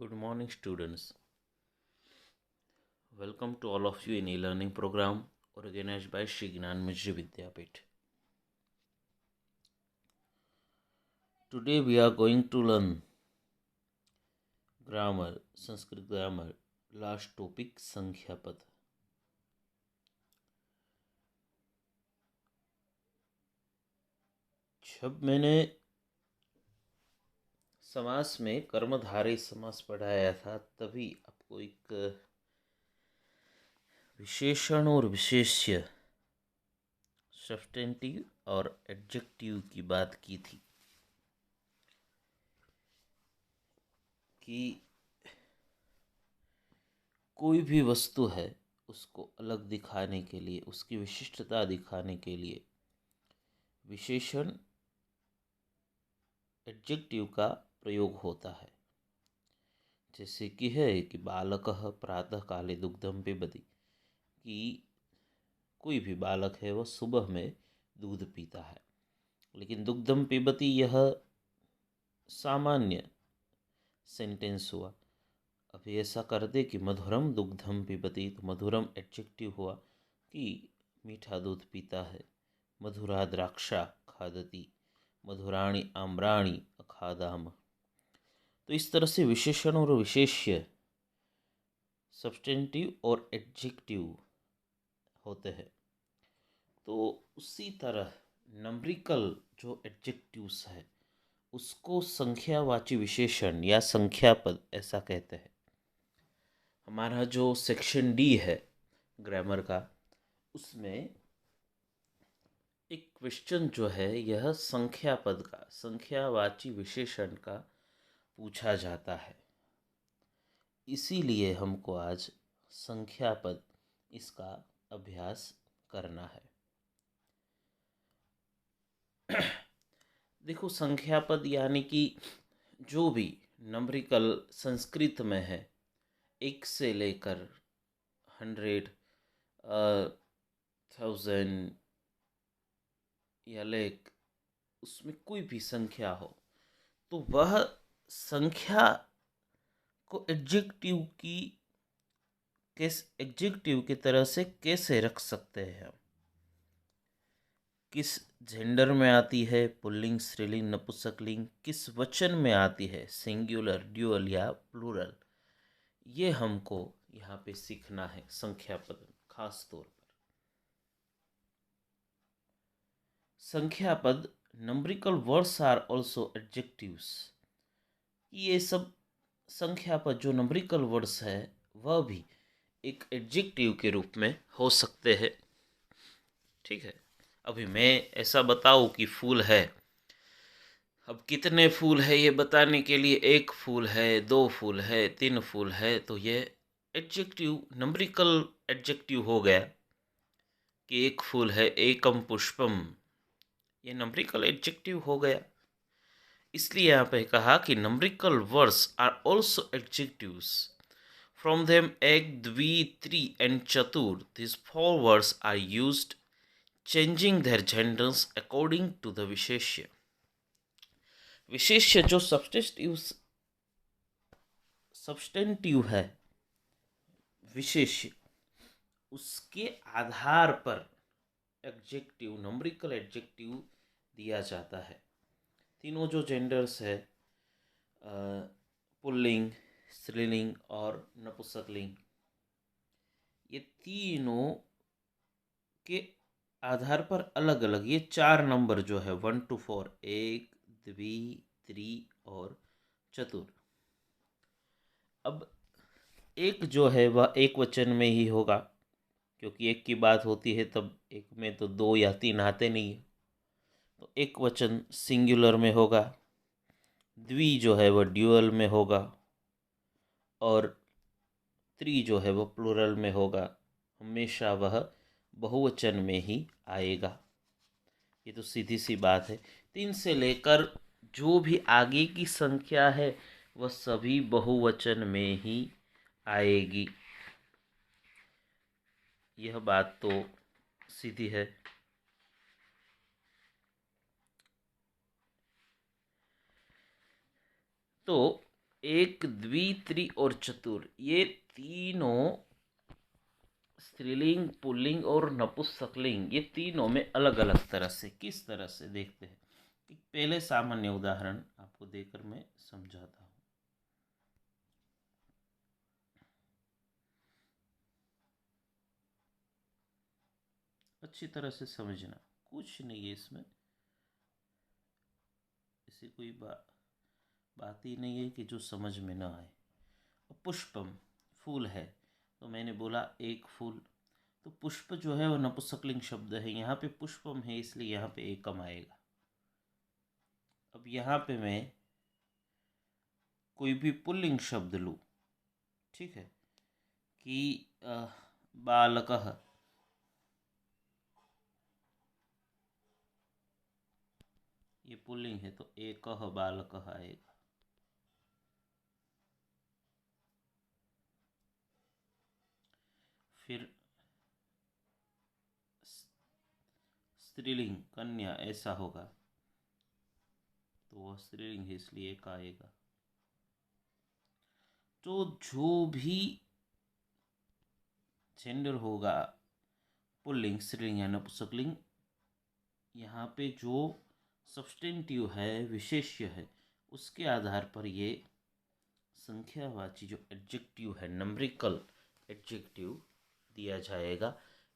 Good morning, students. Welcome to all of you in e-learning program organized by Shri Gnan Mishra Vidyapeeth. Today we are going to learn grammar, Sanskrit grammar. Last topic, संख्या पद. जब मैंने समास में कर्मधारय समास पढ़ाया था तभी आपको एक विशेषण और विशेष्य सब्स्टेंटिव और एडजेक्टिव की बात की थी कि कोई भी वस्तु है उसको अलग दिखाने के लिए, उसकी विशिष्टता दिखाने के लिए विशेषण एडजेक्टिव का प्रयोग होता है। जैसे कि है कि बालकः प्रातः काले दुग्धम पिबति, कि कोई भी बालक है वह सुबह में दूध पीता है। लेकिन दुग्धम पिबति यह सामान्य सेंटेंस हुआ। अभी ऐसा कर दे कि मधुरम दुग्धम पिबति, तो मधुरम एडजेक्टिव हुआ कि मीठा दूध पीता है। मधुरा द्राक्षा खादति, मधुराणी आम्राणी अखादाम। तो इस तरह से विशेषण और विशेष्य सब्स्टेंटिव और एडजेक्टिव होते हैं। तो उसी तरह नंबरिकल जो एडजेक्टिव्स है उसको संख्यावाची विशेषण या संख्या पद ऐसा कहते हैं। हमारा जो सेक्शन डी है ग्रामर का, उसमें एक क्वेश्चन जो है यह संख्या पद का, संख्यावाची विशेषण का पूछा जाता है। इसीलिए हमको आज संख्या पद इसका अभ्यास करना है। देखो, संख्या पद यानी कि जो भी नंबरिकल संस्कृत में है, 1 से लेकर 100, 1000 या लेख, उसमें कोई भी संख्या हो तो वह संख्या को एडजेक्टिव की तरह से कैसे रख सकते हैं हम। किस जेंडर में आती है, पुल्लिंग, स्त्रीलिंग, नपुंसकलिंग, किस वचन में आती है, सिंगुलर, ड्यूअल या प्लूरल, ये हमको यहाँ पे सीखना है संख्या पद खास तौर पर। संख्या पद numerical words are also adjectives. ये सब संख्या पद जो नंबरिकल वर्ड्स है वह भी एक एडजेक्टिव के रूप में हो सकते हैं। ठीक है, अभी मैं ऐसा बताऊं कि फूल है, अब कितने फूल है ये बताने के लिए 1 फूल है, 2 फूल है, 3 फूल है, तो ये एडजेक्टिव, नंबरिकल एडजेक्टिव हो गया कि 1 फूल है, एकम पुष्पम, ये नंबरिकल एडजेक्टिव हो गया। इसलिए यहाँ पे कहा कि numerical words are also adjectives. From them एक, द्वि, त्रि एंड चतुर, these 4 words are used changing their genders according to the विशेष्य। विशेष्य जो सब्स्टेंटिव है, विशेष्य, उसके आधार पर एडजेक्टिव, नंबरिकल एडजेक्टिव दिया जाता है। तीनों जो जेंडर्स है, पुल्लिंग, स्त्रीलिंग और नपुंसकलिंग, ये तीनों के आधार पर अलग अलग ये 4 नंबर जो है 1 to 4, एक, द्वि, त्रि और चतुर। अब एक जो है वह एक वचन में ही होगा, क्योंकि एक की बात होती है तब एक में तो 2 या 3 आते नहीं है, तो एक वचन सिंगुलर में होगा। द्वि जो है वह ड्यूअल में होगा और त्रि जो है वह प्लूरल में होगा। हमेशा वह बहुवचन में ही आएगा। ये तो सीधी सी बात है। 3 से लेकर जो भी आगे की संख्या है वह सभी बहुवचन में ही आएगी। यह बात तो सीधी है। तो एक, द्वि, त्रि और चतुर, ये तीनों स्त्रीलिंग, पुल्लिंग और नपुंसकलिंग, ये तीनों में अलग अलग तरह से, किस तरह से देखते हैं। एक पहले सामान्य उदाहरण आपको देकर मैं समझाता हूँ। अच्छी तरह से समझना, कुछ नहीं है इसमें, ऐसी कोई बात ही नहीं है कि जो समझ में ना आए। पुष्पम, फूल है, तो मैंने बोला एक फूल, तो पुष्प जो है वो नपुंसकलिंग शब्द है, यहाँ पे पुष्पम है इसलिए यहाँ पे एकम आएगा। अब यहाँ पे मैं कोई भी पुल्लिंग शब्द लूँ, ठीक है, कि बालकः, ये पुल्लिंग है तो एकः बालकः आएगा। फिर स्त्रीलिंग कन्या ऐसा होगा, तो वह स्त्रीलिंग है इसलिए एक आएगा। तो जो भी जेंडर होगा, पुल्लिंग, स्त्रीलिंग या नपुंसकलिंग, यहाँ पे जो सब्सटेंटिव है, विशेष्य है, उसके आधार पर ये संख्यावाची जो एडजेक्टिव है, नंबरिकल एडजेक्टिव दिया जाएगा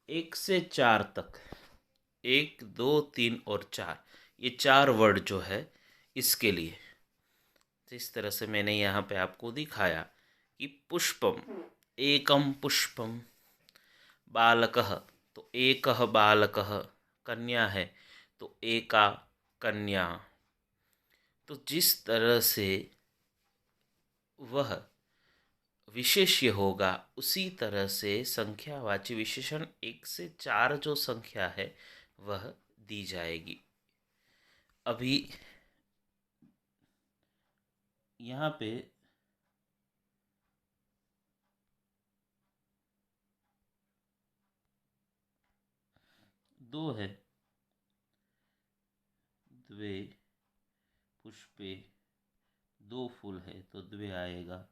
1 से 4 तक। 1, 2, 3 और 4, ये 4 वर्ड जो है इसके लिए। इस तरह से मैंने यहाँ पे आपको दिखाया कि पुष्पम, एकम पुष्पम, बालकः, तो एकः बालकः, कन्या है तो एका कन्या। तो जिस तरह से वह विशेष्य होगा, उसी तरह से संख्यावाची विशेषण 1 से 4 जो संख्या है वह दी जाएगी। अभी यहाँ पे दो है, द्वे पुष्पे, दो फूल है तो द्वे आएगा।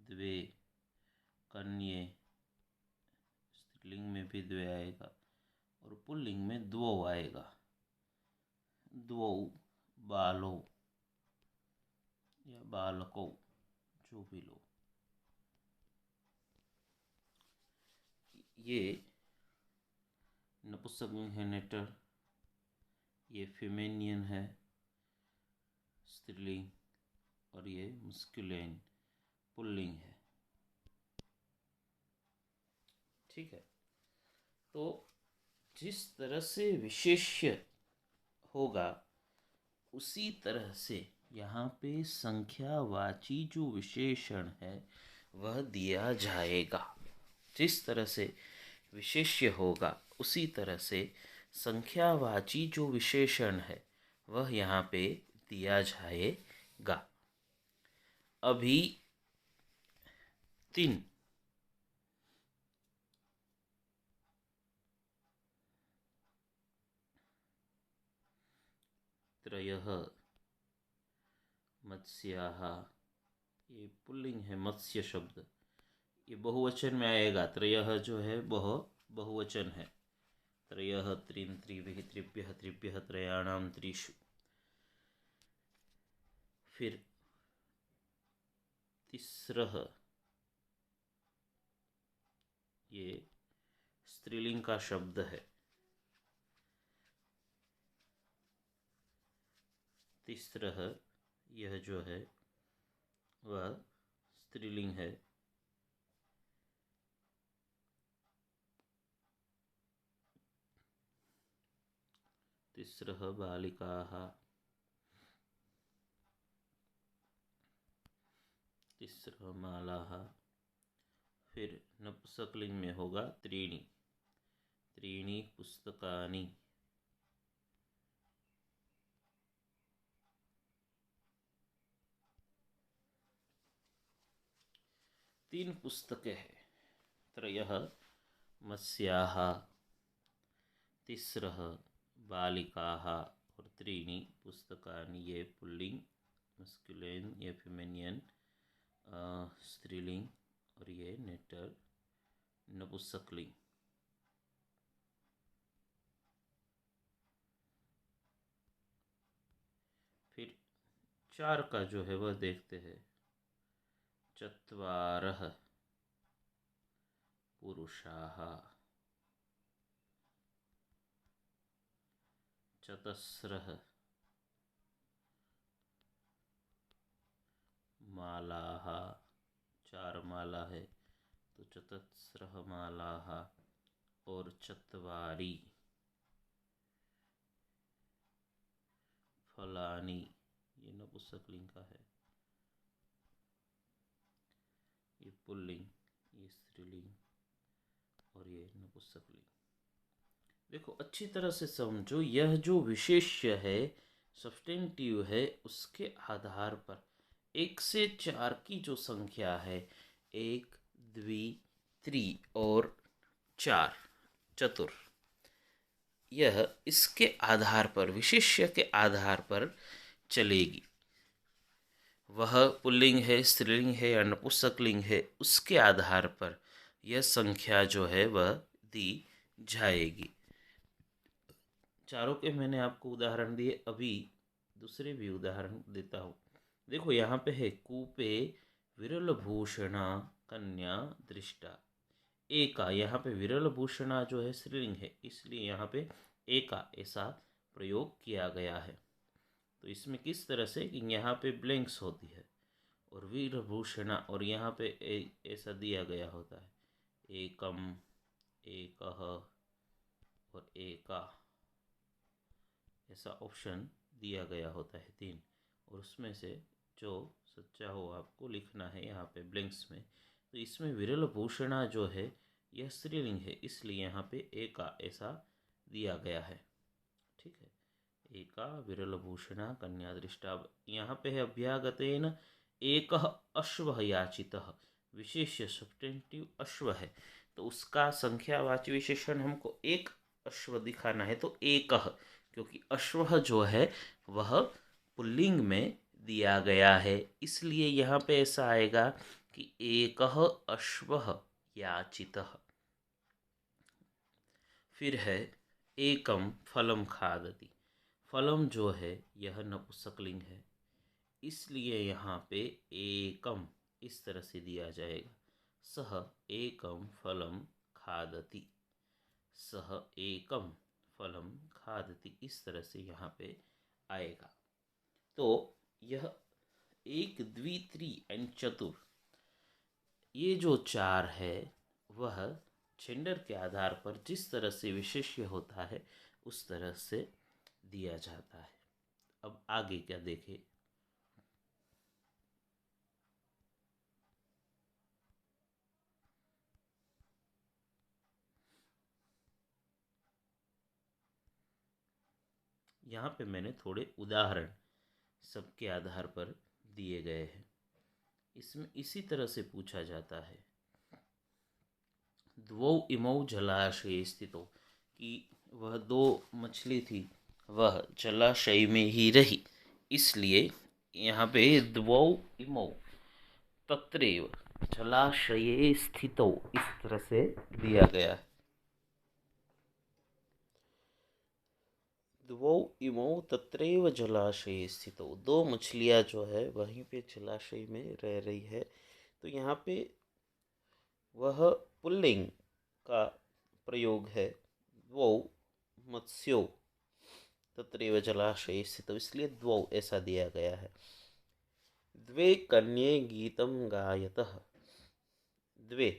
द्वे कन्ये, स्त्रीलिंग में भी द्वे आएगा और पुल्लिंग में द्वौ आएगा। द्वौ बालो या बालको, जो भी लो। ये नपुंसकलिंग है नेटर, ये फेमेनियन है स्त्रीलिंग, और ये मस्कुलिन पुल्लिंग है। ठीक है, तो जिस तरह से विशेष्य होगा उसी तरह से यहाँ पे संख्यावाची जो विशेषण है वह दिया जाएगा। जिस तरह से विशेष्य होगा उसी तरह से संख्यावाची जो विशेषण है वह यहाँ पे दिया जाएगा। अभी 3, त्रयः मत्स्याः, ये पुल्लिंग है मत्स्य शब्द, ये बहुवचन में आएगा। त्रयः जो है बहुवचन है। त्रयः त्रीन् त्रिभिः त्रिभ्यः त्रिभ्यः त्रयाणां त्रिषु। फिर तिस्रः, ये स्त्रीलिंग का शब्द है। तिस्रः, यह जो है वह स्त्रीलिंग है। तिस्रः बालिकाः, तिस्रः मालाः। फिर नपुंसकलिंग में होगा त्रीणि, त्रीणि पुस्तकानि। तीन पुस्तकें हैं, त्रयः मत्स्याः, तिस्रः बालिकाः और त्रीणि पुस्तकानि, ये पुल्लिंग मस्कुलिन, ये फेमिनियन स्त्रीलिंग, और ये नेटर नपुंसकलिंग। फिर 4 का जो है वह देखते हैं। चत्वारः पुरुषाः, चतस्रः मालाः, 4 माला है तो चतस्रः मालाः, और चत्वारि फलानि, ये नपुंसकलिंग का है, ये पुल्लिंग, ये स्त्रीलिंग, और ये नपुंसकलिंग। देखो अच्छी तरह से समझो, यह जो विशेष्य है, सब्स्टेंटिव है, उसके आधार पर 1 से 4 की जो संख्या है, 1, द्वि, त्रि और 4, चतुर, यह इसके आधार पर, विशेष्य के आधार पर चलेगी। वह पुल्लिंग है, स्त्रीलिंग है या नपुंसकलिंग है, उसके आधार पर यह संख्या जो है वह दी जाएगी। चारों के मैंने आपको उदाहरण दिए, अभी दूसरे भी उदाहरण देता हूँ। देखो यहाँ पे है, कूपे विरल भूषणा कन्या दृष्टा। एका, यहाँ पे विरल भूषणा जो है स्त्रीलिंग है, इसलिए यहाँ पे एका ऐसा प्रयोग किया गया है। तो इसमें किस तरह से कि यहाँ पे ब्लैंक्स होती है, और वीर भूषणा, और यहाँ पे ऐसा दिया गया होता है, एकम, एकह और एका, ऐसा ऑप्शन दिया गया होता है 3, और उसमें से जो सच्चा हो आपको लिखना है यहाँ पे ब्लैंक्स में। तो इसमें विरल भूषणा जो है यह स्त्रीलिंग है, इसलिए यहाँ पे एका ऐसा दिया गया है। ठीक है, एका विरल भूषणा कन्या दृष्टा। यहाँ पे है अभ्यागतेन एक अश्व याचितः, विशेष्य सब्स्टेंटिव अश्व है, तो उसका संख्यावाची विशेषण हमको एक अश्व दिखाना है, तो एक, क्योंकि अश्व जो है वह पुल्लिंग में दिया गया है, इसलिए यहाँ पे ऐसा आएगा कि एक अश्व याचितः। फिर है एकम फलम खादति। फलम जो है यह नपुंसकलिंग है, इसलिए यहाँ पे एकम इस तरह से दिया जाएगा। सह एकम फलम खादति, सह एकम फलम खादति, इस तरह से यहाँ पे आएगा। तो यह एक, द्वि, त्रि एंड चतुर, ये जो 4 है वह जेंडर के आधार पर जिस तरह से विशेष्य होता है उस तरह से दिया जाता है। अब आगे क्या देखें। यहाँ पे मैंने थोड़े उदाहरण सबके आधार पर दिए गए हैं। इसमें इसी तरह से पूछा जाता है, द्वौ इमौ जलाशये स्थितौ, कि वह 2 मछली थी, वह जलाशय में ही रही, इसलिए यहाँ पे द्वौ इमौ तत्रैव जलाशये स्थितौ इस तरह से दिया गया है। द्वौ इमौ तत्रैव जलाशये स्थितौ, 2 मछलियाँ जो है वहीं पे जलाशय में रह रही है, तो यहाँ पे वह पुल्लिंग का प्रयोग है। द्वौ मत्स्यौ तत्रैव जलाशये स्थितौ, इसलिए द्वौ ऐसा दिया गया है। द्वे कन्ये गीतं गायतः, द्वे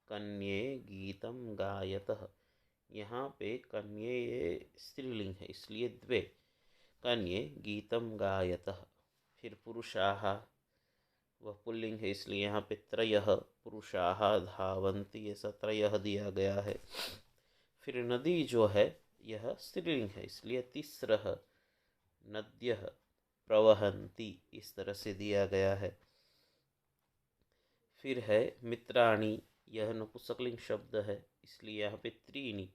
कन्ये गीतं गायतः, यहाँ पे कन्ये ये स्त्रीलिंग है, इसलिए द्वे कन्ये गीतं गायतः। फिर पुरुषाः, वह पुल्लिंग है, इसलिए यहाँ पे त्रयः पुरुषाः धावन्ति, ऐसा त्रयः दिया गया है। फिर नदी जो है यह स्त्रीलिंग है, इसलिए तिस्रः नद्यः प्रवहन्ति, इस तरह से दिया गया है। फिर है मित्राणि, यह नपुंसकलिंग शब्द है, इसलिए यहाँ पे त्रीणि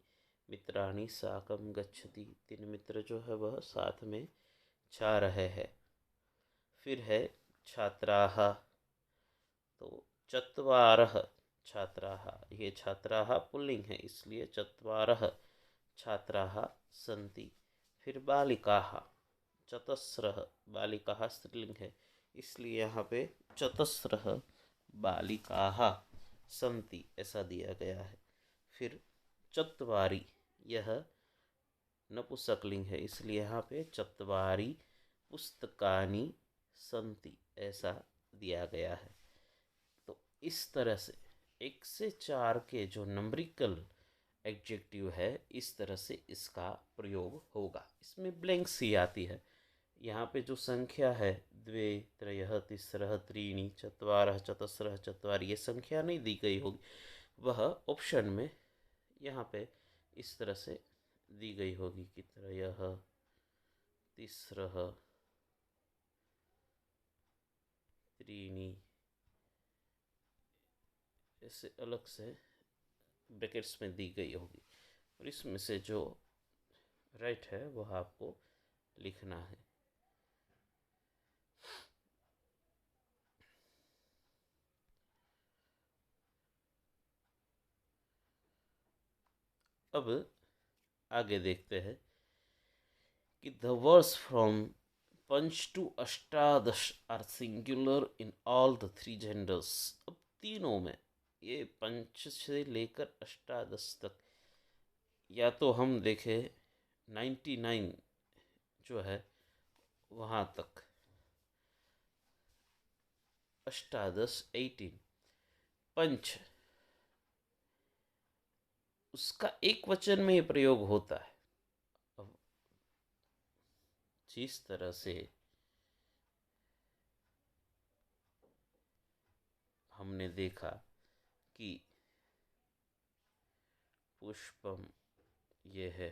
मित्राणि साकं गच्छति, 3 मित्र जो है वह साथ में जा रहे हैं। फिर है छात्राः, तो चत्वारः छात्राः, ये छात्राः पुल्लिंग है इसलिए चत्वारः छात्राः सन्ति। फिर बालिकाः, चतस्रः, बालिकाः स्त्रीलिंग है इसलिए यहाँ पे चतस्रः बालिकाः सन्ति ऐसा दिया गया है। फिर चत्वारि, यह नपुंसकलिंग है इसलिए यहाँ पे चत्वारि पुस्तकानि सन्ति ऐसा दिया गया है। तो इस तरह से 1 से 4 के जो नंबरिकल एडजेक्टिव है इस तरह से इसका प्रयोग होगा। इसमें ब्लैंक सी आती है। यहाँ पे जो संख्या है द्वे त्रयः तिस्रः त्रीणि चत्वारः चतस्रः चत्वारि, ये संख्या नहीं दी गई होगी, वह ऑप्शन में यहाँ पे इस तरह से दी गई होगी कि त्रयः तिस्रः त्रीणि, ऐसे अलग से ब्रैकेट्स में दी गई होगी और इसमें से जो राइट है वह आपको लिखना है। अब आगे देखते हैं कि द वर्ड्स फ्रॉम पंच टू अष्टादश are singular in all the 3 genders. अब तीनों में, ये पंच से लेकर अष्टादश तक, या तो हम देखें 99 जो है वहाँ तक, अष्टादश 18, पंच उसका एक वचन में ही प्रयोग होता है। अब जिस तरह से हमने देखा कि पुष्पम ये है,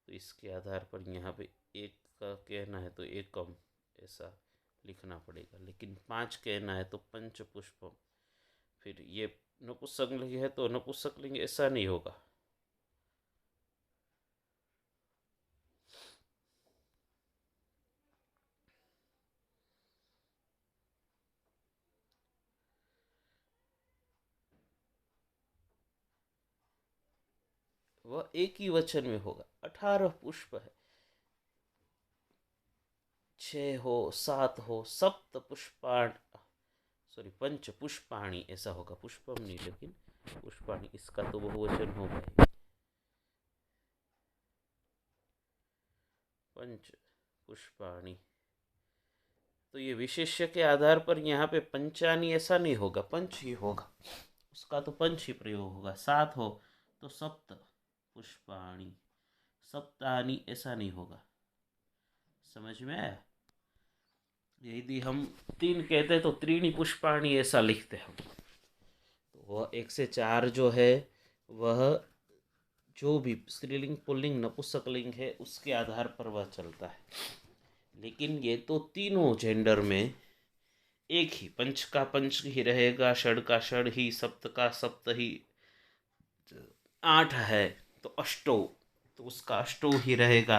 तो इसके आधार पर यहाँ पे एक का कहना है तो एकम ऐसा लिखना पड़ेगा, लेकिन 5 कहना है तो पंच पुष्पम। फिर ये नपुंसकलिंग है तो नपुंसकलिंग ऐसा नहीं होगा। वह एक ही वचन में होगा। 18 पुष्प है, 6 हो 7 हो, सप्त पुष्पाण, सॉरी पंच पुष्पाणी ऐसा होगा, पुष्पम नहीं लेकिन पुष्पाणी, इसका तो बहुवचन होगा ही। पंच पुष्पाणी, तो ये विशेष्य के आधार पर यहाँ पे पंचानी ऐसा नहीं होगा, पंच ही होगा, उसका तो पंच ही प्रयोग होगा। 7 हो तो सप्त पुष्पाणी, सप्तानी ऐसा नहीं होगा। समझ में आया? यदि हम 3 कहते हैं तो त्रीणी पुष्पाणी ऐसा लिखते हैं हम। तो वह 1 से 4 जो है वह जो भी स्त्रीलिंग पुल्लिंग नपुंसकलिंग है उसके आधार पर वह चलता है। लेकिन ये तो तीनों जेंडर में एक ही, पंच का पंच ही रहेगा, षड का षड ही, सप्त का सप्त ही। 8 है तो अष्टो, तो उसका अष्टो ही रहेगा,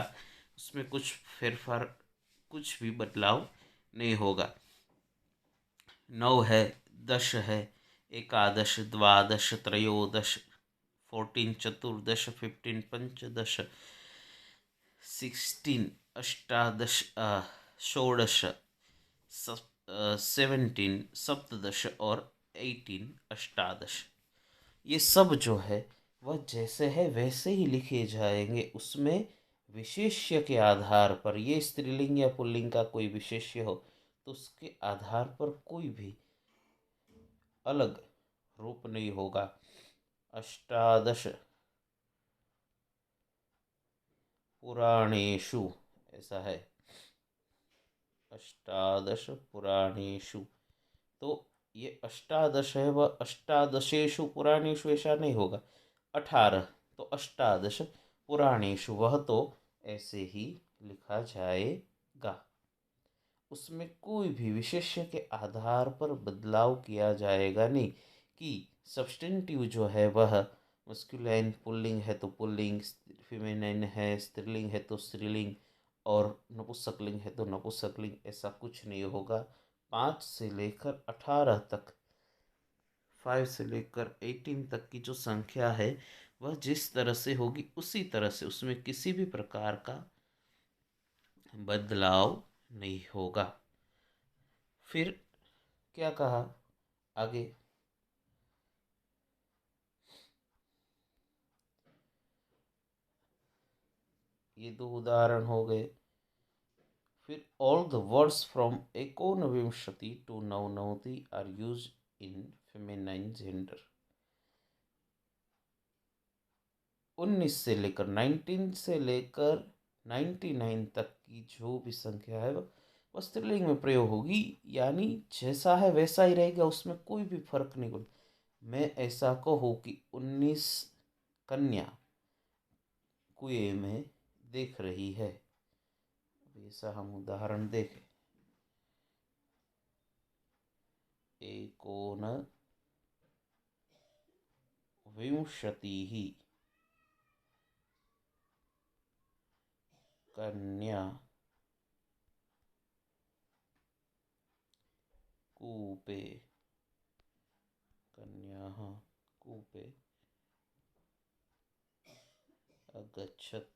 उसमें कुछ फेरफार, कुछ भी बदलाव नहीं होगा। 9 है, 10 है, एकादश, द्वादश, त्रयोदश, 14, चतुर्दश, 15, पंचदश, 16, अष्टादश, षोडश, 17, सप्तदश और 18 अष्टादश। ये सब जो है वह जैसे है वैसे ही लिखे जाएंगे। उसमें विशेष्य के आधार पर, ये स्त्रीलिंग या पुल्लिंग का कोई विशेष्य हो तो उसके आधार पर कोई भी अलग रूप नहीं होगा। अष्टादश पुराणेषु ऐसा है, अष्टादश पुराणेषु, तो ये अष्टादश है वह अष्टादशेषु पुराणेषु ऐसा नहीं होगा। 18 तो अष्टादश पुराणेषु, वह तो ऐसे ही लिखा जाएगा। उसमें कोई भी विशेष्य के आधार पर बदलाव किया जाएगा नहीं कि सब्स्टेंटिव जो है वह मस्कुलाइन पुल्लिंग है तो पुल्लिंग, फेमिनाइन है स्त्रीलिंग है तो स्त्रीलिंग, और नपुंसकलिंग है तो नपुंसकलिंग, ऐसा कुछ नहीं होगा। 5 से लेकर 18 तक, 5 से लेकर 18 तक की जो संख्या है वह जिस तरह से होगी उसी तरह से, उसमें किसी भी प्रकार का बदलाव नहीं होगा। फिर क्या कहा आगे, ये 2 उदाहरण हो गए। फिर ऑल द वर्ड्स फ्रॉम एकोनविंशति टू नवनवति are use in feminine gender. 19 से लेकर 19 से लेकर 99 तक की जो भी संख्या है वह स्त्रीलिंग में प्रयोग होगी, यानी जैसा है वैसा ही रहेगा, उसमें कोई भी फर्क नहीं पड़ेगा। मैं ऐसा कहूँ कि 19 कन्या कुएं में देख रही है, ऐसा हम उदाहरण देखें। एकोन विंशतिः कन्या कूपे, कन्याः कूपे अगच्छत्,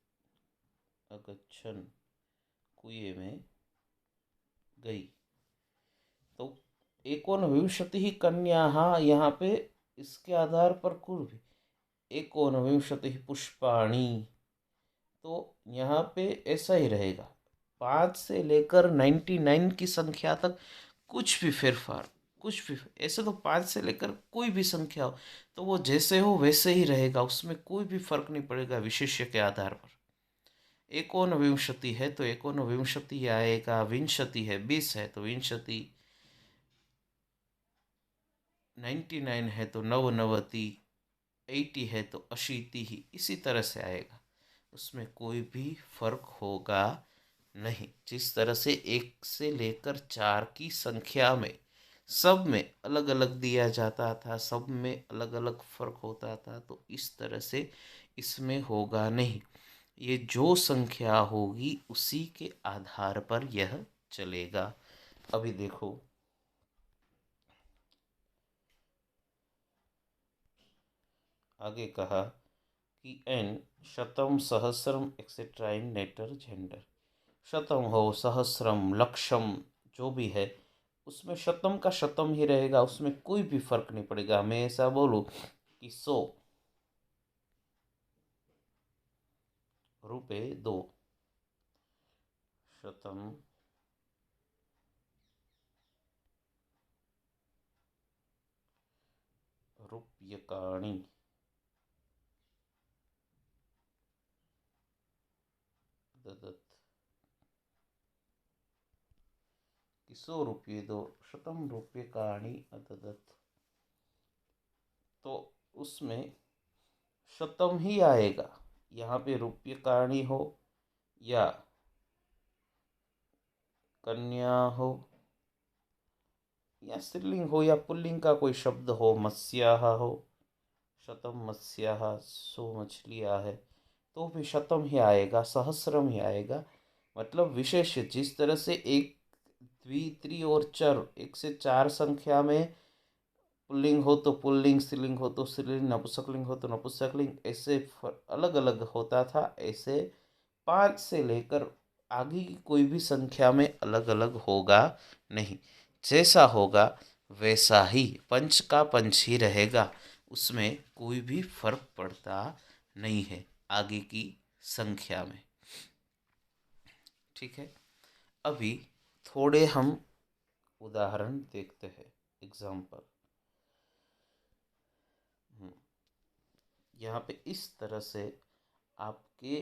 अगच्छन् कुएं में गई। तो एकोनविंशतिः कन्याः, यहाँ पे इसके आधार पर कुल भी एकोनविंशतिः पुष्पाणि, तो यहाँ पे ऐसा ही रहेगा। 5 से लेकर 99 की संख्या तक कुछ भी फेरफार, कुछ भी, ऐसे तो 5 से लेकर कोई भी संख्या हो तो वो जैसे हो वैसे ही रहेगा, उसमें कोई भी फर्क नहीं पड़ेगा विशेष्य के आधार पर। एकोनविंशति है तो एकोनविंशति आएगा, विंशति है 20 है तो विंशति, 99 है तो नवनवति, 80 है तो अशीति ही, इसी तरह से आएगा, उसमें कोई भी फर्क होगा नहीं। जिस तरह से 1 से लेकर 4 की संख्या में सब में अलग अलग दिया जाता था, सब में अलग अलग फर्क होता था, तो इस तरह से इसमें होगा नहीं। ये जो संख्या होगी उसी के आधार पर यह चलेगा। अभी देखो, आगे कहा कि एन शतम सहस्रम एक्सेट्रा इन नेटर जेंडर। शतम हो, सहस्रम, लक्षम, जो भी है उसमें शतम का शतम ही रहेगा, उसमें कोई भी फर्क नहीं पड़ेगा। मैं ऐसा बोलूं कि 100 रुपये 2, शतम रूप्यकाणि ददत्, 100 रुपये 2, शतम रूप्यकाणि अददत्, तो उसमें शतम ही आएगा। यहाँ पे रूप्यकाणि हो या कन्या हो या स्त्रीलिंग हो या पुल्लिंग का कोई शब्द हो, मत्स्याः हो, शतम मत्स्याः, 100 मछलियाँ है, तो भी शतम ही आएगा, सहस्रम ही आएगा। मतलब विशेष, जिस तरह से एक, द्वि, त्रि और चर, 1 से 4 संख्या में पुल्लिंग हो तो पुल्लिंग, स्त्रीलिंग हो तो स्त्रीलिंग, नपुंसकलिंग हो तो नपुंसकलिंग, ऐसे अलग अलग होता था, ऐसे 5 से लेकर आगे की कोई भी संख्या में अलग अलग होगा नहीं। जैसा होगा वैसा ही पंच का पंच ही रहेगा, उसमें कोई भी फर्क पड़ता नहीं है आगे की संख्या में। ठीक है, अभी थोड़े हम उदाहरण देखते हैं, एग्जाम्पल। यहाँ पे इस तरह से आपके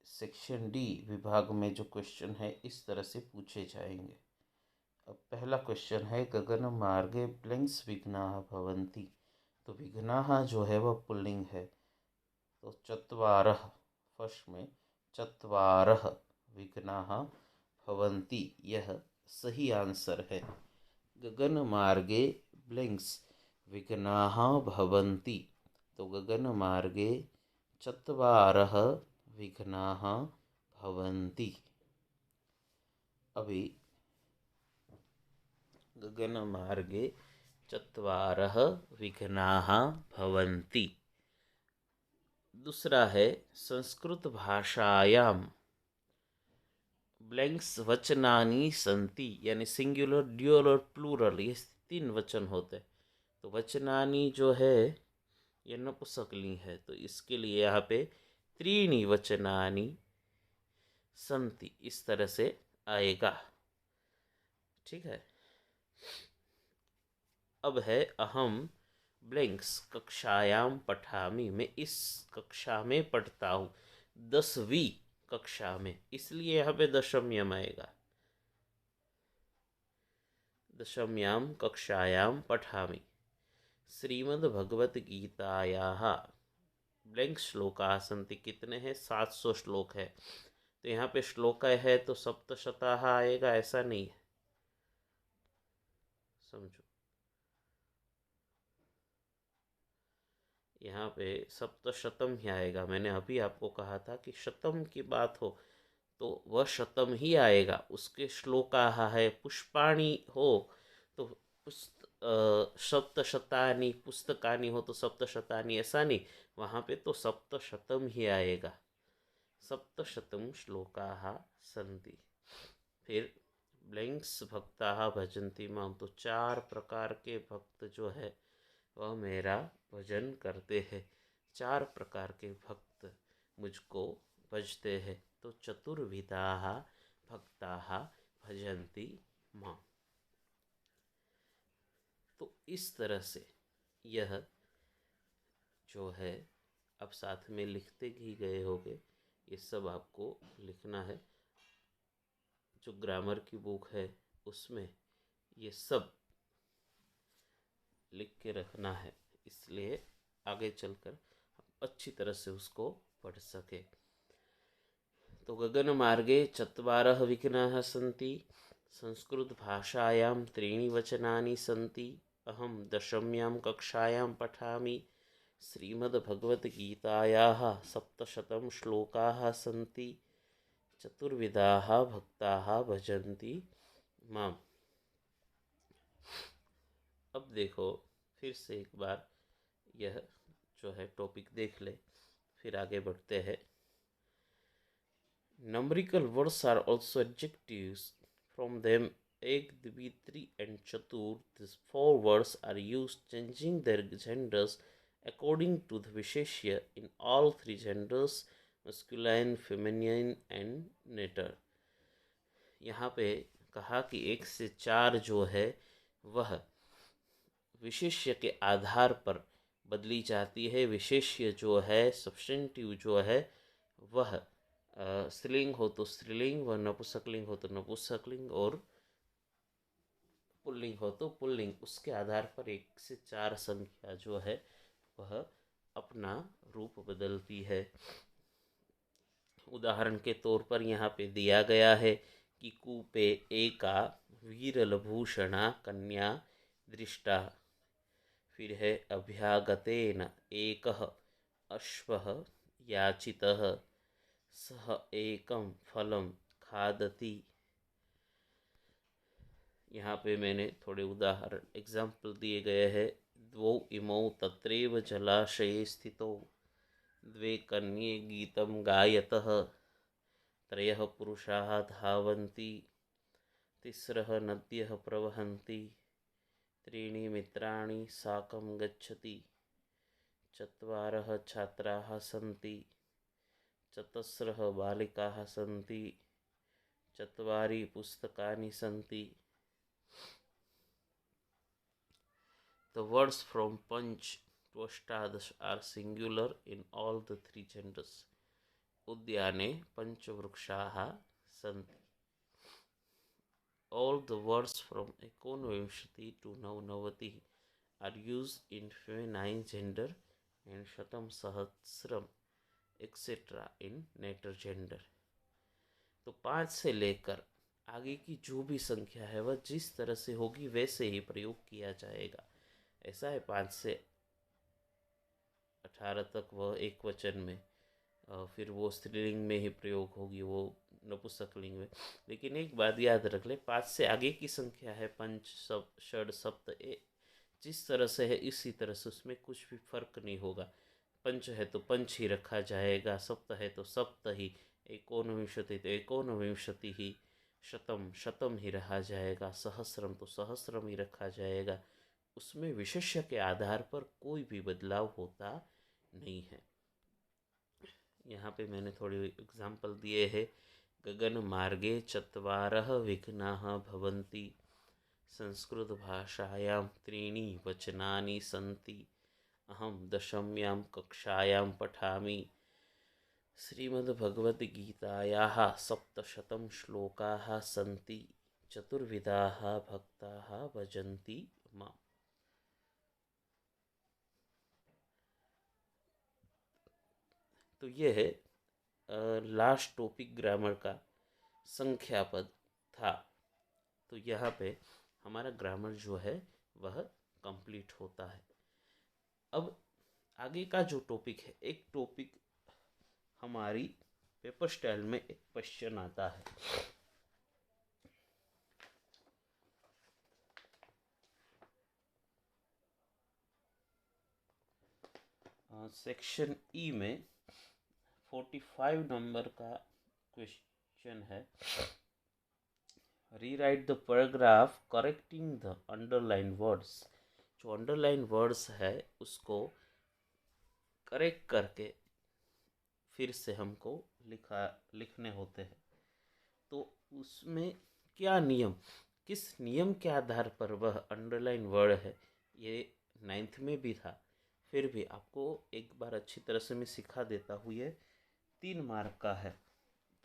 सेक्शन डी विभाग में जो क्वेश्चन है इस तरह से पूछे जाएंगे। अब पहला क्वेश्चन है, गगन मार्गे प्लिंग्स विघ्नाः भवन्ति। तो विघ्नाः जो है वह पुल्लिंग है, तो चत्वारः, फर्स्ट में चत्वारः विघ्नाः भवन्ति, यह सही आंसर है। गगन मार्गे ब्लिंग्स विघ्नाः भवन्ति, तो गगन मार्गे चत्वारः विघ्नाः भवन्ति। अभी गगनमार्गे चत्वारः विघ्नाः भवन्ति। दूसरा है संस्कृत भाषायां ब्लैंक्स वचनानि संति, यानी सिंगुलर, ड्यूअल और प्लूरल, ये 3 वचन होते हैं। तो वचनानि जो है ये नपुंसकलिंग है, तो इसके लिए यहाँ पे त्रीणि वचनानि संति इस तरह से आएगा। ठीक है। अब है अहम ब्लैंक्स कक्षायाम पठामि, मैं इस कक्षा में पढ़ता हूँ, 10वीं कक्षा में, इसलिए यहाँ पे दशम्यम आएगा। दशम्याम कक्षायाम पठामि। श्रीमद्भगवद्गीतायाः ब्लैंक श्लोकाः सन्ति, कितने हैं? 700 श्लोक है। तो यहाँ पे श्लोक है तो सप्तशताः आएगा, ऐसा नहीं है, समझो। यहाँ पे सप्तशतम ही आएगा। मैंने अभी आपको कहा था कि शतम की बात हो तो वह शतम ही आएगा। उसके श्लोकाः है, पुष्पाणि हो तो सप्तशतानि, पुस्तकानि हो तो सप्तशतानि, ऐसा नहीं, वहाँ पे तो सप्तशतम ही आएगा। सप्तशतम श्लोकाः सन्ति। फिर ब्लैंक्स भक्ताः भजन्ति मां, तो 4 प्रकार के भक्त जो है वह मेरा भजन करते हैं। 4 प्रकार के भक्त मुझको भजते हैं। तो चतुर्विधाः भक्ताः भजन्ति मां। तो इस तरह से यह जो है, अब साथ में लिखते ही गए होगे, ये सब आपको लिखना है। जो ग्रामर की बुक है उसमें ये सब लिख के रखना है, इसलिए आगे चलकर अच्छी तरह से उसको पढ़ सके। तो गगन मार्गे चत्वारः विघ्नाः सन्ति, संस्कृत भाषायां त्रीणि वचनानि सन्ति, अहं दशम्यां कक्षायां पठामि, श्रीमद्भगवद्गीतायाः 700 श्लोकाः सन्ति, चतुर्विधाः भक्ताः भजन्ति माम्। अब देखो फिर से एक बार यह जो है टॉपिक देख ले, फिर आगे बढ़ते हैं। Numerical words are also adjectives. From them, ek, dvi, tri, and chatur. These 4 words are used changing their genders according to the visheshya in all 3 genders, masculine, feminine and neuter. यहाँ पे कहा कि 1 से 4 जो है वह विशेष्य के आधार पर बदली जाती है। विशेष्य जो है, सब्स्टेंटिव जो है, वह स्त्रीलिंग हो तो स्त्रीलिंग, व नपुंसकलिंग हो तो नपुंसकलिंग, और पुल्लिंग हो तो पुल्लिंग। उसके आधार पर 1 से 4 संख्या जो है वह अपना रूप बदलती है। उदाहरण के तौर पर यहाँ पे दिया गया है कि कूपे एका वीरलभूषणा कन्या दृष्टा। फिर है अभ्यागतेन एकः अश्वः याचितः, सह एकम फलम खादति। यहाँ पे मैंने थोड़े उदाहरण एग्जाम्पल दिए गए हैं। द्वौ इमौ तत्रैव जलाशये स्थितौ, द्वे कन्ये गीतं गायतः, त्रयः पुरुषाः धावन्ति, तिस्रः नद्यः प्रवहन्ति, त्रीणि मित्राणि साकं गच्छति, चत्वारः छात्राः सन्ति, चतस्रः बालिकाः सन्ति, चत्वारि पुस्तकानि सन्ति। The words from Panch to Ashtadash are singular in all the 3 genders. Udyane Panchvrukshaha Santi. All the words from Ekonvimshati to Navnavati are used in feminine gender and Shatam Sahasram etc. in neuter gender. तो 5 से लेकर आगे की जो भी संख्या है वह जिस तरह से होगी वैसे ही प्रयोग किया जाएगा। ऐसा है 5 से 18 तक वह एक वचन में, फिर वो स्त्रीलिंग में ही प्रयोग होगी, वो नपुंसकलिंग में। लेकिन एक बात याद रख ले, 5 से आगे की संख्या है पंच, सब, षड, सप्त, जिस तरह से है इसी तरह से उसमें कुछ भी फर्क नहीं होगा। पंच है तो पंच ही रखा जाएगा, सप्त है तो सप्त ही, एकोनविंशति तो एकोनविंशति ही, शतम शतम ही रहा जाएगा, सहस्रम तो सहस्रम ही रखा जाएगा। उसमें विशेष्य के आधार पर कोई भी बदलाव होता नहीं है। यहाँ पे मैंने थोड़ी एग्जाम्पल दिए हैं। गगन मार्गे चत्वारः विघ्नाः भवन्ति, संस्कृत भाषायां त्रीणि वचनानि सन्ति, अहं दशम्यां कक्षायां पठामि, श्रीमद्भगवद्गीतायाः 700 श्लोकाः सन्ति, चतुर्विधाः भक्ताः भजन्ति माम्। तो ये है लास्ट टॉपिक ग्रामर का संख्या पद था। तो यहाँ पे हमारा ग्रामर जो है वह कंप्लीट होता है। अब आगे का जो टॉपिक है, एक टॉपिक हमारी पेपर स्टाइल में एक क्वेश्चन आता है। सेक्शन ई में 45 नंबर का क्वेश्चन है, rewrite the paragraph correcting the underline words. जो अंडरलाइन वर्ड्स है उसको करेक्ट करके फिर से हमको लिखने होते हैं। तो उसमें क्या नियम, किस नियम के आधार पर वह अंडरलाइन वर्ड है, ये 9th में भी था, फिर भी आपको एक बार अच्छी तरह से मैं सिखा देता हूँ। ये 3 मार्क का है।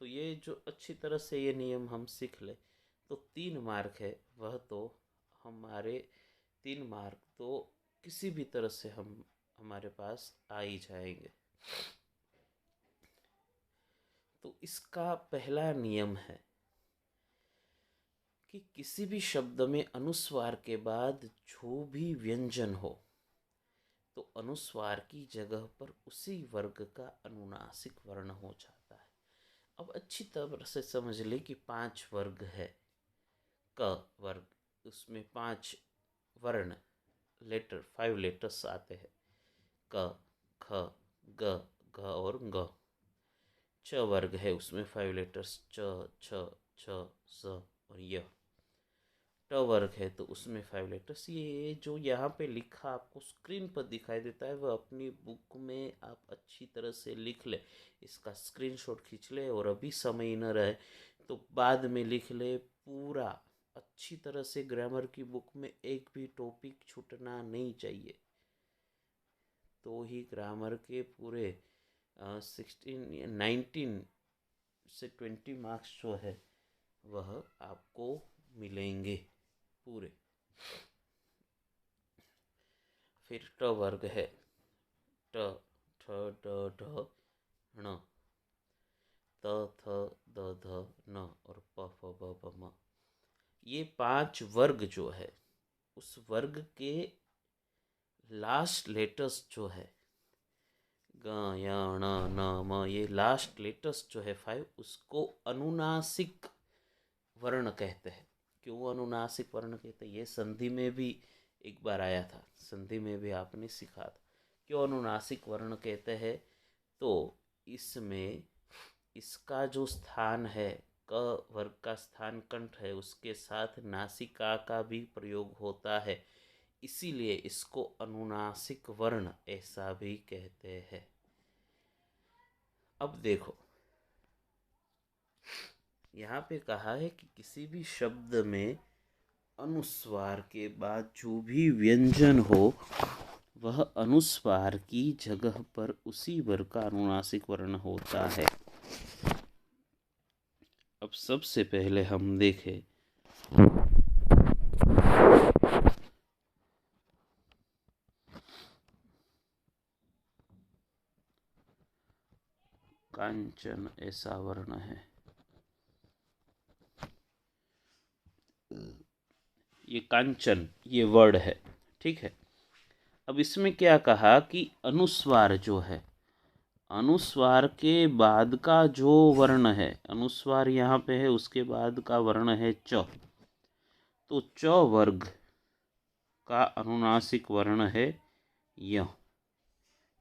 तो ये जो अच्छी तरह से ये नियम हम सीख ले तो 3 मार्क है, वह तो हमारे 3 मार्क तो किसी भी तरह से हमारे पास आ ही जाएंगे। तो इसका पहला नियम है कि किसी भी शब्द में अनुस्वार के बाद जो भी व्यंजन हो तो अनुस्वार की जगह पर उसी वर्ग का अनुनासिक वर्ण हो जाता है। अब अच्छी तरह से समझ ले कि 5 वर्ग है, क वर्ग, उसमें 5 वर्ण लेटर 5 लेटर्स आते हैं, क, ख, ग, घ और ग। च वर्ग है, उसमें 5 लेटर्स च, छ, छ, स और य। ट वर्ग है तो उसमें 5 लेटर्स। ये जो यहाँ पे लिखा आपको स्क्रीन पर दिखाई देता है वह अपनी बुक में आप अच्छी तरह से लिख ले, इसका स्क्रीनशॉट खींच ले, और अभी समय न रहे तो बाद में लिख ले। पूरा अच्छी तरह से ग्रामर की बुक में एक भी टॉपिक छूटना नहीं चाहिए, तो ही ग्रामर के पूरे 19 से 20 मार्क्स जो है वह आपको मिलेंगे पूरे। फिर ट वर्ग है, ट, ठ, ड, ढ, ण, त, थ, द, ध, न और प, फ, ब, भ, म। ये 5 वर्ग जो है उस वर्ग के लास्ट लेटर्स जो है ग, य, ण, न, म, ये लास्ट लेटर्स जो है 5, उसको अनुनासिक वर्ण कहते हैं। क्यों अनुनासिक वर्ण कहते हैं, ये संधि में भी एक बार आया था, संधि में भी आपने सीखा था। क्यों अनुनासिक वर्ण कहते हैं, तो इसमें इसका जो स्थान है, क वर्ग का स्थान कंठ है, उसके साथ नासिका का भी प्रयोग होता है, इसीलिए इसको अनुनासिक वर्ण ऐसा भी कहते हैं। अब देखो यहाँ पे कहा है कि किसी भी शब्द में अनुस्वार के बाद जो भी व्यंजन हो वह अनुस्वार की जगह पर उसी वर्ग का अनुनासिक वर्ण होता है। अब सबसे पहले हम देखें कांचन ऐसा वर्ण है, ये कांचन ये वर्ड है, ठीक है। अब इसमें क्या कहा कि अनुस्वार जो है, अनुस्वार के बाद का जो वर्ण है, अनुस्वार यहाँ पे है, उसके बाद का वर्ण है च, तो च वर्ग का अनुनासिक वर्ण है य।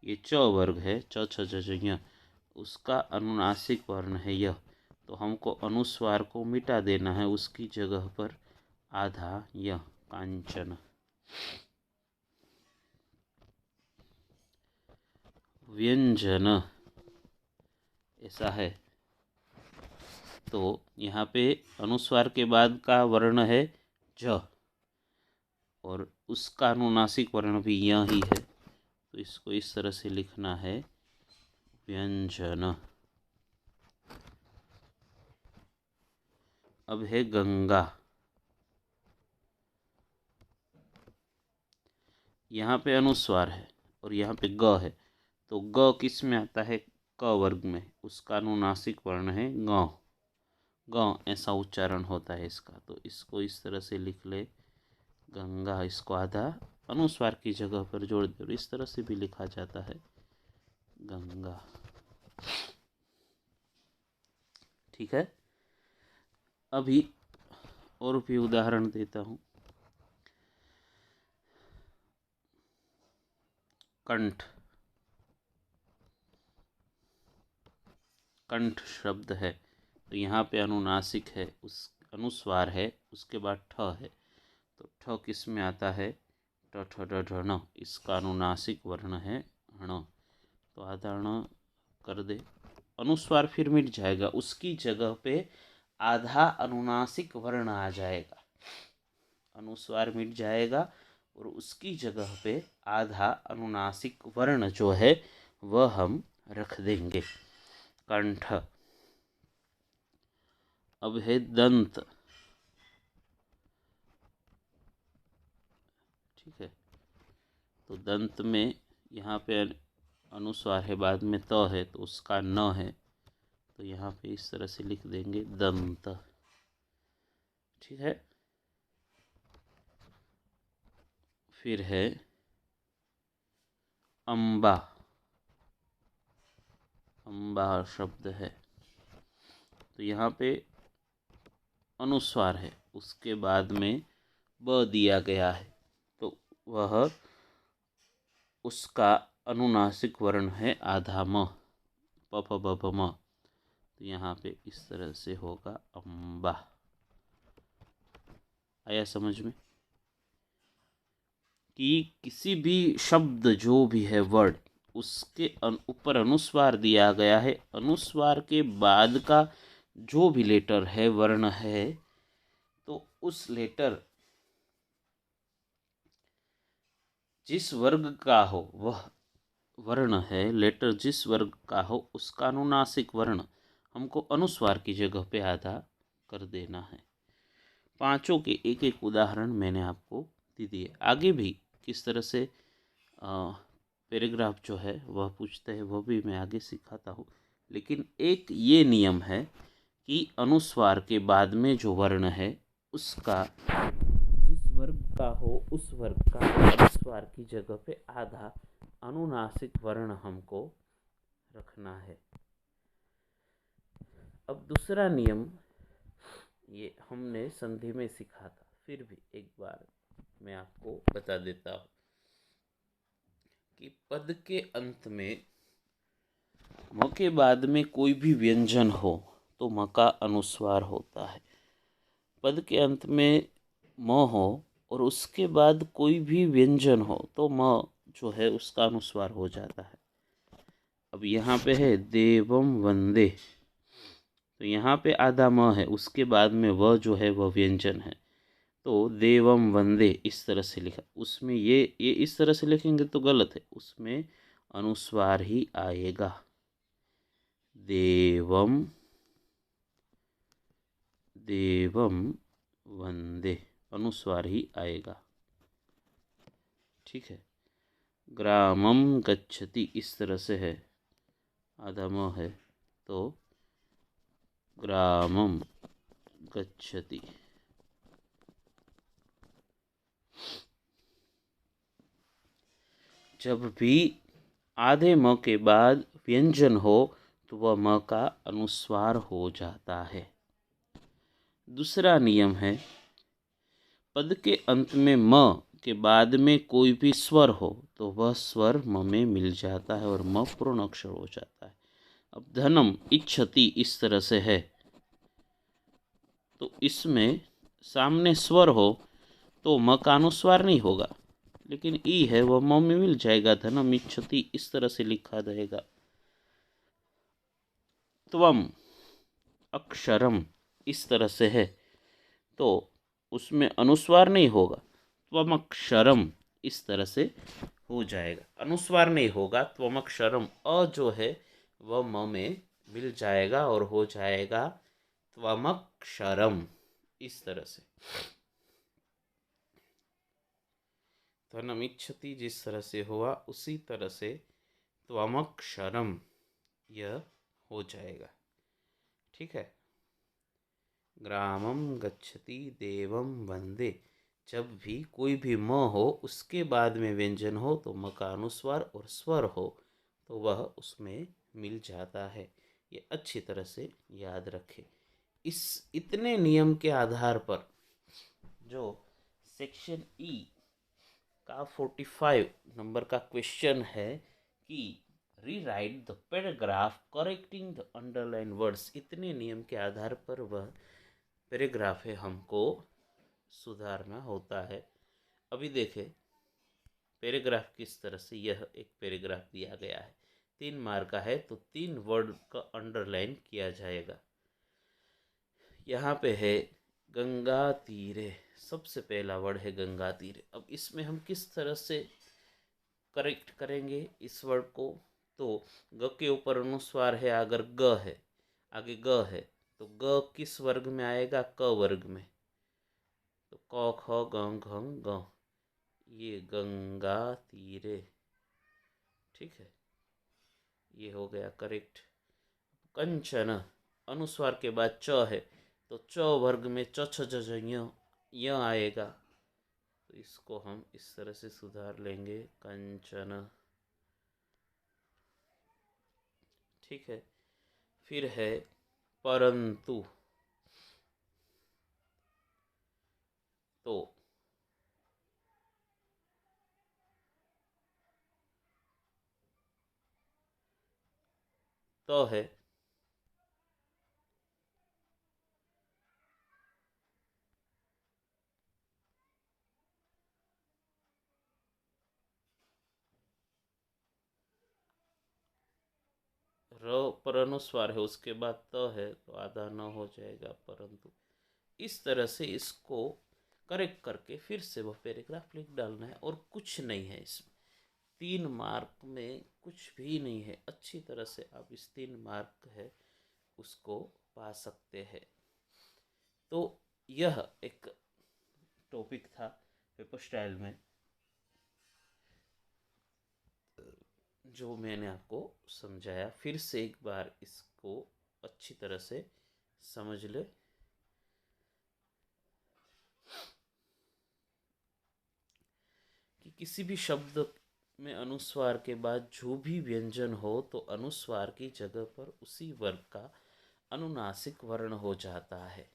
ये च वर्ग है, च छ छ छ य, उसका अनुनासिक वर्ण है य। तो हमको अनुस्वार को मिटा देना है, उसकी जगह पर आधा य, कांचन। व्यंजन ऐसा है। तो यहाँ पे अनुस्वार के बाद का वर्ण है ज और उसका अनुनासिक वर्ण भी य ही है, तो इसको इस तरह से लिखना है व्यंजन। अब है गंगा। यहाँ पे अनुस्वार है और यहाँ पे ग है, तो ग किस में आता है, क वर्ग में, उसका अनुनासिक वर्ण है ग। ग ऐसा उच्चारण होता है इसका, तो इसको इस तरह से लिख ले गंगा। इसको आधा अनुस्वार की जगह पर जोड़ दे, और इस तरह से भी लिखा जाता है गंगा। ठीक है। अभी और भी उदाहरण देता हूँ। कंठ, कंठ शब्द है, तो यहाँ पे अनुनासिक है, उस अनुस्वार है, उसके बाद ठ है, तो ठ किस में आता है, ठ ठ ड ढ ण, इसका अनुनासिक वर्ण है ण। तो आधा ण कर दे, अनुस्वार फिर मिट जाएगा, उसकी जगह पे आधा अनुनासिक वर्ण आ जाएगा। अनुस्वार मिट जाएगा और उसकी जगह पे आधा अनुनासिक वर्ण जो है वह हम रख देंगे, कंठ। अब है दंत। ठीक है, तो दंत में यहाँ पे अनुस्वार है, बाद में त है, तो उसका न है, तो यहाँ पे इस तरह से लिख देंगे दंत। ठीक है। फिर है अम्बा। अम्बा शब्द है, तो यहाँ पे अनुस्वार है, उसके बाद में ब दिया गया है, तो वह उसका अनुनासिक वर्ण है आधा म, प फ ब भ म, तो यहाँ पे इस तरह से होगा अम्बा। आया समझ में कि किसी भी शब्द जो भी है वर्ड, उसके ऊपर अनुस्वार दिया गया है, अनुस्वार के बाद का जो भी लेटर है, वर्ण है, तो उस लेटर जिस वर्ग का हो, वह वर्ण है, लेटर जिस वर्ग का हो, उसका अनुनासिक वर्ण हमको अनुस्वार की जगह पे आधा कर देना है। पांचों के एक एक उदाहरण मैंने आपको दे दिए। आगे भी किस तरह से पैराग्राफ जो है वह पूछते हैं, वह भी मैं आगे सिखाता हूँ। लेकिन एक ये नियम है कि अनुस्वार के बाद में जो वर्ण है, उसका जिस वर्ग का हो, उस वर्ग का अनुस्वार की जगह पे आधा अनुनासिक वर्ण हमको रखना है। अब दूसरा नियम ये हमने संधि में सीखा था, फिर भी एक बार मैं आपको बता देता हूँ कि पद के अंत में म के बाद में कोई भी व्यंजन हो तो म का अनुस्वार होता है। पद के अंत में म हो और उसके बाद कोई भी व्यंजन हो तो म जो है उसका अनुस्वार हो जाता है। अब यहाँ पे है देवम वंदे, तो यहाँ पे आधा म है, उसके बाद में वह जो है वह व्यंजन है, तो देवम वंदे इस तरह से लिखा। उसमें ये इस तरह से लिखेंगे तो गलत है, उसमें अनुस्वार ही आएगा। देवम देवम वंदे अनुस्वार ही आएगा। ठीक है। ग्रामम गच्छति इस तरह से है, आधा म है, तो ग्रामम गच्छति। जब भी आधे म के बाद व्यंजन हो तो वह म का अनुस्वार हो जाता है। दूसरा नियम है, पद के अंत में म के बाद में कोई भी स्वर हो तो वह स्वर म में मिल जाता है और म पूर्ण अक्षर हो जाता है। अब धनम इच्छति इस तरह से है, तो इसमें सामने स्वर हो तो म का अनुस्वार नहीं होगा, लेकिन ई है वह म में मिल जाएगा। धनम इच्छति इस तरह से लिखा रहेगा। त्वम अक्षरम इस तरह से है, तो उसमें अनुस्वार नहीं होगा। त्वमक्षरम इस तरह से हो जाएगा, अनुस्वार नहीं होगा। त्वमक्षरम अ जो है वह म में मिल जाएगा और हो जाएगा त्वमक्षरम इस तरह से। ध्वनमिच्छति जिस तरह से हुआ उसी तरह से त्वमक्षरम यह हो जाएगा। ठीक है। ग्रामम गच्छति देवम वंदे, जब भी कोई भी म हो उसके बाद में व्यंजन हो तो म का अनुस्वार और स्वर हो तो वह उसमें मिल जाता है। ये अच्छी तरह से याद रखें। इस इतने नियम के आधार पर जो सेक्शन ई का 45 नंबर का क्वेश्चन है कि rewrite the paragraph correcting the underline words, इतने नियम के आधार पर वह पैराग्राफ है हमको सुधारना होता है। अभी देखें पैराग्राफ किस तरह से। यह एक पैराग्राफ दिया गया है, 3 मार्क का है, तो 3 वर्ड का अंडरलाइन किया जाएगा। यहाँ पे है गंगा तीरे, सबसे पहला वर्ड है गंगा तीरे। अब इसमें हम किस तरह से करेक्ट करेंगे इस वर्ड को, तो ग के ऊपर अनुस्वार है, अगर ग है आगे ग है तो ग किस वर्ग में आएगा, क वर्ग में। तो क ख ग घ ग, ये गंगा तीरे। ठीक है, ये हो गया करेक्ट। कंचन अनुस्वार के बाद च है तो च वर्ग में च छ ज झ य आएगा, तो इसको हम इस तरह से सुधार लेंगे, कंचन। ठीक है। फिर है परंतु, तो है र पर अनुस्वार है, उसके बाद त है तो आधा न हो जाएगा परंतु। इस तरह से इसको करेक्ट करके फिर से वह पैराग्राफ लिख डालना है और कुछ नहीं है इसमें। 3 मार्क में कुछ भी नहीं है। अच्छी तरह से आप इस 3 मार्क है उसको पा सकते हैं। तो यह एक टॉपिक था पेपर स्टाइल में जो मैंने आपको समझाया। फिर से एक बार इसको अच्छी तरह से समझ ले। कि किसी भी शब्द में अनुस्वार के बाद जो भी व्यंजन हो तो अनुस्वार की जगह पर उसी वर्ग का अनुनासिक वर्ण हो जाता है।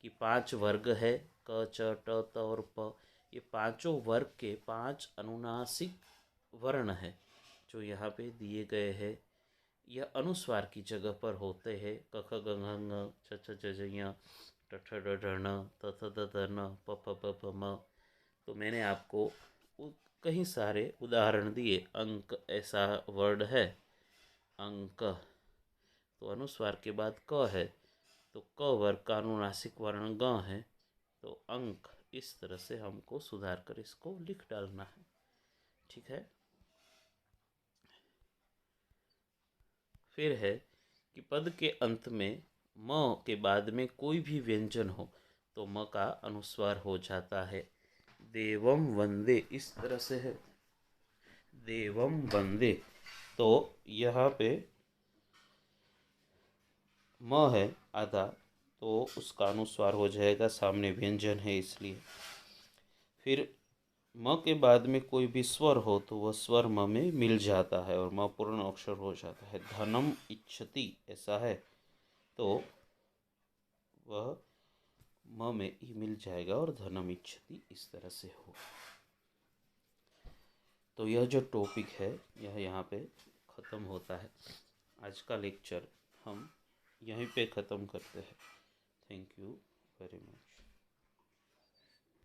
कि 5 वर्ग है, क च ट त और प, ये पांचों वर्ग के 5 अनुनासिक वर्ण है जो यहाँ पे दिए गए हैं। यह अनुस्वार की जगह पर होते हैं। क ख ग घ ङ छ छ ज झ ञ ट ठ ड ढ ण त थ द ध न प फ ब भ म। तो मैंने आपको कई सारे उदाहरण दिए। अंक ऐसा वर्ड है, अंक, तो अनुस्वार के बाद क है तो क वर्ग का अनुनासिक वर्ण ग है तो अंक। इस तरह से हमको सुधार कर इसको लिख डालना है। ठीक है। फिर है कि पद के अंत में म के बाद में कोई भी व्यंजन हो तो म का अनुस्वार हो जाता है। देवम वंदे इस तरह से है, देवम वंदे, तो यहाँ पे म है आधा तो उसका अनुस्वार हो जाएगा, सामने व्यंजन है इसलिए। फिर म के बाद में कोई भी स्वर हो तो वह स्वर म में मिल जाता है और म पूर्ण अक्षर हो जाता है। धनम इच्छति ऐसा है तो वह म में ही मिल जाएगा और धनम इच्छति इस तरह से हो। तो यह जो टॉपिक है यह यहाँ पे ख़त्म होता है। आज का लेक्चर हम यहीं पे ख़त्म करते हैं। Thank you very much.